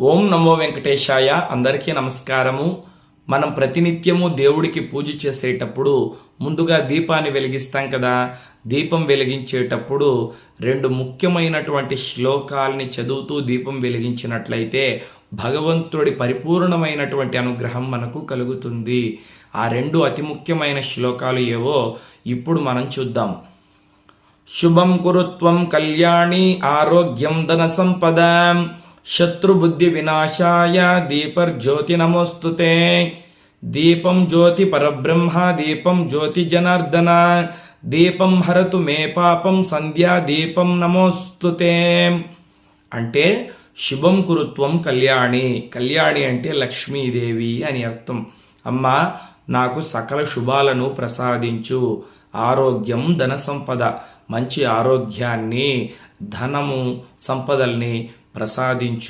ఓం నమో వెంకటేశాయ. అందరికీ నమస్కారము. మనం ప్రతినిత్యము దేవుడికి పూజ చేసేటప్పుడు ముందుగా దీపాన్ని వెలిగిస్తాం కదా. దీపం వెలిగించేటప్పుడు రెండు ముఖ్యమైనటువంటి శ్లోకాలని చదువుతూ దీపం వెలిగించినట్లయితే భగవంతుడి పరిపూర్ణమైనటువంటి అనుగ్రహం మనకు కలుగుతుంది. ఆ రెండు అతి ముఖ్యమైన శ్లోకాలు ఏవో ఇప్పుడు మనం చూద్దాం. శుభం కురుత్వం కళ్యాణి ఆరోగ్యం ధన సంపద శత్రుబుద్ధి వినాశాయ దీపర్జ్యోతి నమోస్తుతే. దీపం జ్యోతి పరబ్రహ్మ దీపం జ్యోతి జనార్దన దీపం హరతు మే పాపం సంధ్యా దీపం నమోస్తుతే. అంటే శుభం కురుత్వం కళ్యాణి. కళ్యాణి అంటే లక్ష్మీదేవి అని అర్థం. అమ్మా, నాకు సకల శుభాలను ప్రసాదించు. ఆరోగ్యం ధన సంపద, మంచి ఆరోగ్యాన్ని ధనము సంపదల్ని ప్రసాదించు